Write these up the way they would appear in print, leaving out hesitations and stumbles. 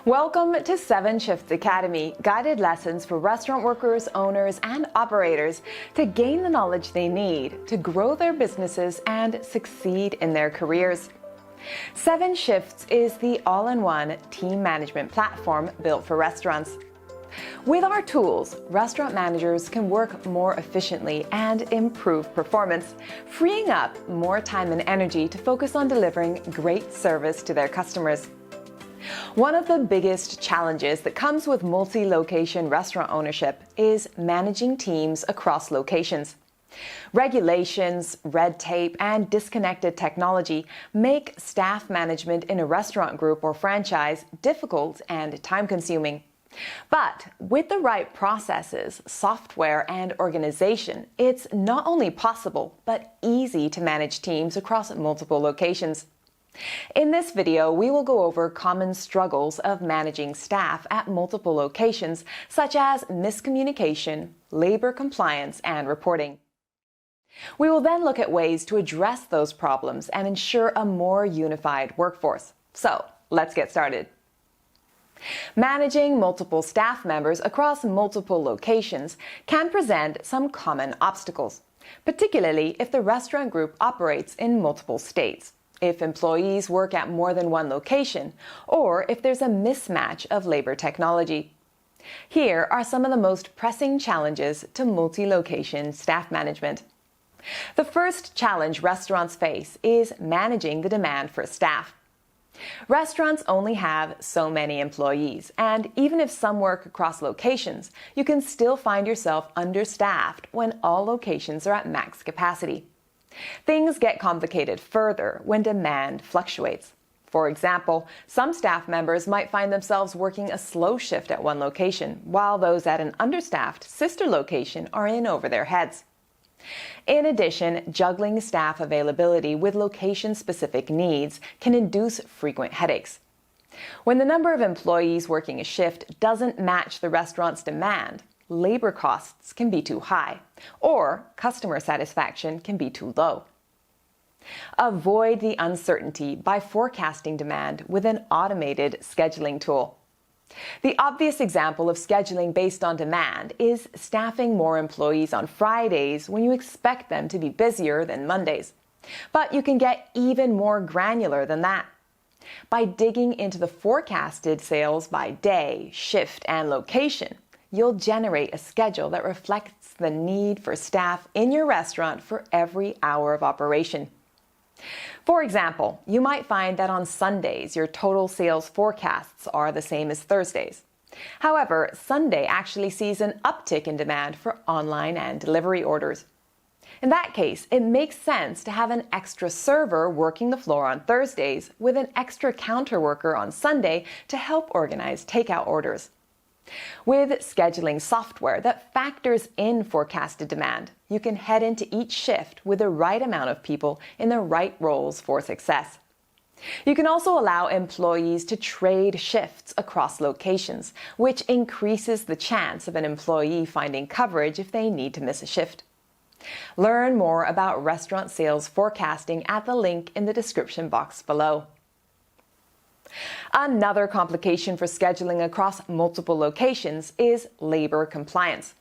Welcome to 7shifts Academy, guided lessons for restaurant workers, owners, and operators to gain the knowledge they need to grow their businesses and succeed in their careers. 7shifts is the all-in-one team management platform built for restaurants. With our tools, restaurant managers can work more efficiently and improve performance, freeing up more time and energy to focus on delivering great service to their customers. One of the biggest challenges that comes with multi-location restaurant ownership is managing teams across locations. Regulations, red tape, and disconnected technology make staff management in a restaurant group or franchise difficult and time-consuming. But with the right processes, software, and organization, it's not only possible, but easy to manage teams across multiple locations. In this video, we will go over common struggles of managing staff at multiple locations, such as miscommunication, labor compliance, and reporting. We will then look at ways to address those problems and ensure a more unified workforce. So, let's get started. Managing multiple staff members across multiple locations can present some common obstacles, particularly if the restaurant group operates in multiple states, if employees work at more than one location, or if there's a mismatch of labor technology. Here are some of the most pressing challenges to multi-location staff management. The first challenge restaurants face is managing the demand for staff. Restaurants only have so many employees, and even if some work across locations, you can still find yourself understaffed when all locations are at max capacity. Things get complicated further when demand fluctuates. For example, some staff members might find themselves working a slow shift at one location, while those at an understaffed sister location are in over their heads. In addition, juggling staff availability with location-specific needs can induce frequent headaches. When the number of employees working a shift doesn't match the restaurant's demand, labor costs can be too high, or customer satisfaction can be too low. Avoid the uncertainty by forecasting demand with an automated scheduling tool. The obvious example of scheduling based on demand is staffing more employees on Fridays when you expect them to be busier than Mondays. But you can get even more granular than that. By digging into the forecasted sales by day, shift, and location, you'll generate a schedule that reflects the need for staff in your restaurant for every hour of operation. For example, you might find that on Sundays your total sales forecasts are the same as Thursdays. However, Sunday actually sees an uptick in demand for online and delivery orders. In that case, it makes sense to have an extra server working the floor on Thursdays with an extra counter worker on Sunday to help organize takeout orders. With scheduling software that factors in forecasted demand, you can head into each shift with the right amount of people in the right roles for success. You can also allow employees to trade shifts across locations, which increases the chance of an employee finding coverage if they need to miss a shift. Learn more about restaurant sales forecasting at the link in the description box below. Another complication for scheduling across multiple locations is labor compliance.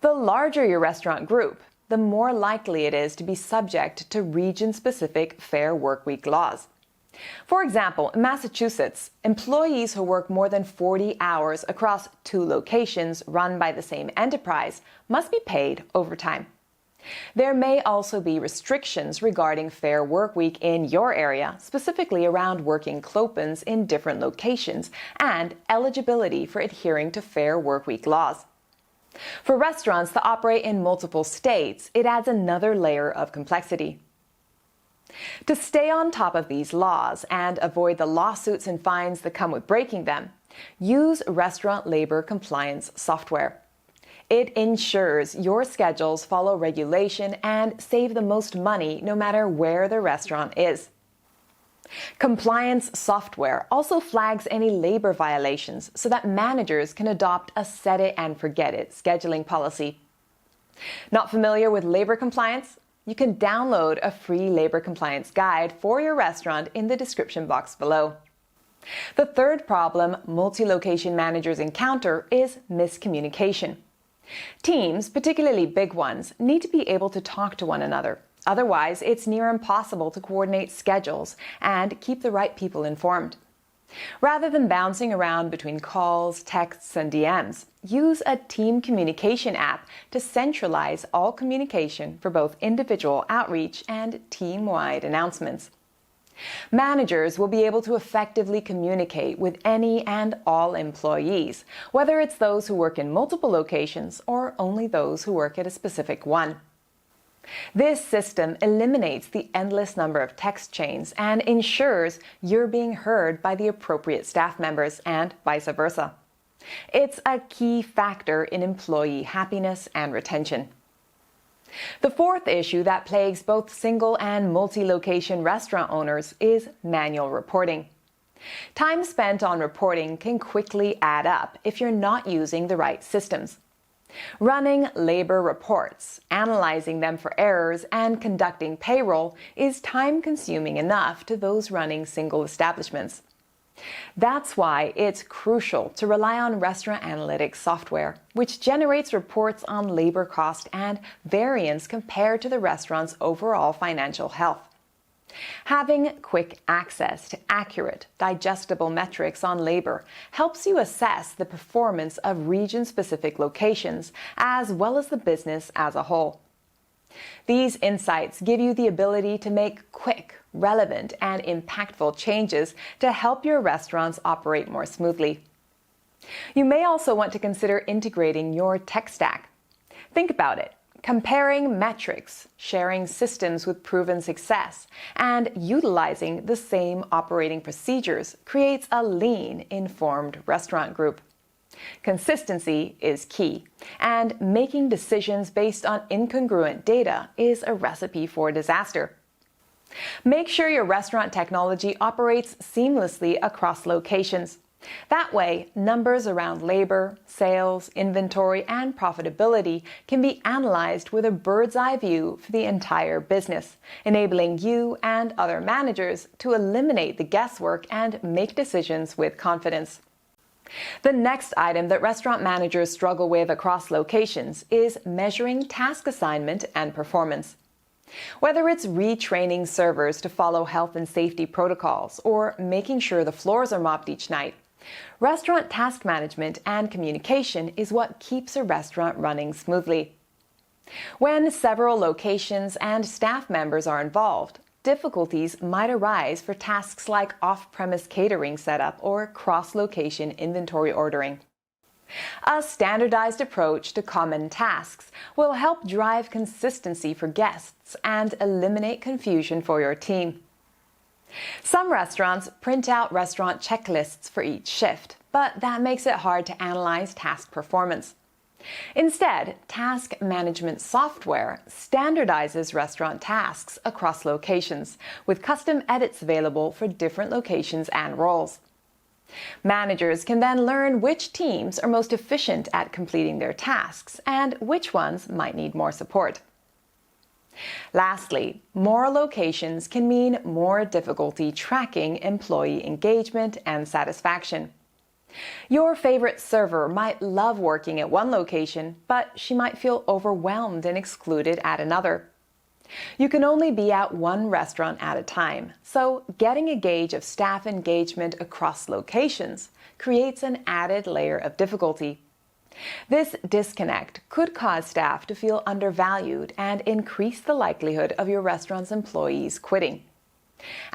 The larger your restaurant group, the more likely it is to be subject to region-specific Fair Workweek laws. For example, in Massachusetts, employees who work more than 40 hours across 2 locations run by the same enterprise must be paid overtime. There may also be restrictions regarding Fair Workweek in your area, specifically around working clopens in different locations and eligibility for adhering to Fair Workweek laws. For restaurants that operate in multiple states, it adds another layer of complexity. To stay on top of these laws and avoid the lawsuits and fines that come with breaking them, use restaurant labor compliance software. It ensures your schedules follow regulation and save the most money no matter where the restaurant is. Compliance software also flags any labor violations so that managers can adopt a set-it-and-forget-it scheduling policy. Not familiar with labor compliance? You can download a free labor compliance guide for your restaurant in the description box below. The third problem multi-location managers encounter is miscommunication. Teams, particularly big ones, need to be able to talk to one another. Otherwise, it's near impossible to coordinate schedules and keep the right people informed. Rather than bouncing around between calls, texts, and DMs, use a team communication app to centralize all communication for both individual outreach and team-wide announcements. Managers will be able to effectively communicate with any and all employees, whether it's those who work in multiple locations or only those who work at a specific one. This system eliminates the endless number of text chains and ensures you're being heard by the appropriate staff members and vice versa. It's a key factor in employee happiness and retention. The fourth issue that plagues both single and multi-location restaurant owners is manual reporting. Time spent on reporting can quickly add up if you're not using the right systems. Running labor reports, analyzing them for errors, and conducting payroll is time-consuming enough to those running single establishments. That's why it's crucial to rely on restaurant analytics software, which generates reports on labor cost and variance compared to the restaurant's overall financial health. Having quick access to accurate, digestible metrics on labor helps you assess the performance of region-specific locations as well as the business as a whole. These insights give you the ability to make quick, relevant, and impactful changes to help your restaurants operate more smoothly. You may also want to consider integrating your tech stack. Think about it. Comparing metrics, sharing systems with proven success, and utilizing the same operating procedures creates a lean, informed restaurant group. Consistency is key, and making decisions based on incongruent data is a recipe for disaster. Make sure your restaurant technology operates seamlessly across locations. That way, numbers around labor, sales, inventory, and profitability can be analyzed with a bird's-eye view for the entire business, enabling you and other managers to eliminate the guesswork and make decisions with confidence. The next item that restaurant managers struggle with across locations is measuring task assignment and performance. Whether it's retraining servers to follow health and safety protocols or making sure the floors are mopped each night, restaurant task management and communication is what keeps a restaurant running smoothly. When several locations and staff members are involved, difficulties might arise for tasks like off-premise catering setup or cross-location inventory ordering. A standardized approach to common tasks will help drive consistency for guests and eliminate confusion for your team. Some restaurants print out restaurant checklists for each shift, but that makes it hard to analyze task performance. Instead, task management software standardizes restaurant tasks across locations, with custom edits available for different locations and roles. Managers can then learn which teams are most efficient at completing their tasks and which ones might need more support. Lastly, more locations can mean more difficulty tracking employee engagement and satisfaction. Your favorite server might love working at one location, but she might feel overwhelmed and excluded at another. You can only be at one restaurant at a time, so getting a gauge of staff engagement across locations creates an added layer of difficulty. This disconnect could cause staff to feel undervalued and increase the likelihood of your restaurant's employees quitting.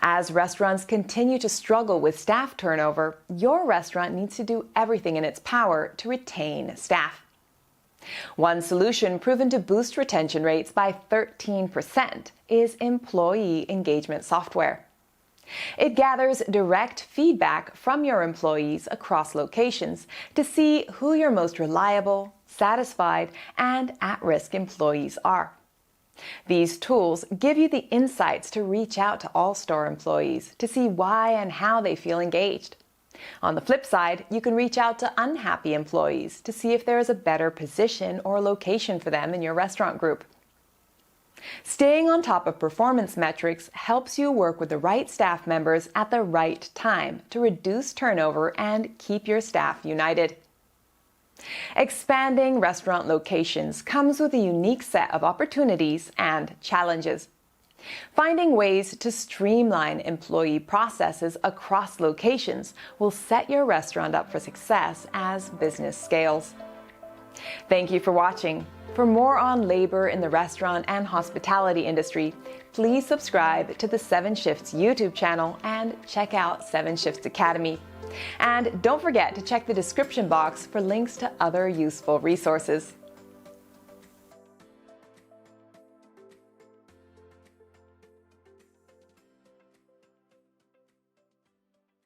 As restaurants continue to struggle with staff turnover, your restaurant needs to do everything in its power to retain staff. One solution proven to boost retention rates by 13% is employee engagement software. It gathers direct feedback from your employees across locations to see who your most reliable, satisfied, and at-risk employees are. These tools give you the insights to reach out to all store employees to see why and how they feel engaged. On the flip side, you can reach out to unhappy employees to see if there is a better position or location for them in your restaurant group. Staying on top of performance metrics helps you work with the right staff members at the right time to reduce turnover and keep your staff united. Expanding restaurant locations comes with a unique set of opportunities and challenges. Finding ways to streamline employee processes across locations will set your restaurant up for success as business scales. Thank you for watching. For more on labor in the restaurant and hospitality industry, please subscribe to the 7shifts YouTube channel and check out 7shifts Academy. And don't forget to check the description box for links to other useful resources.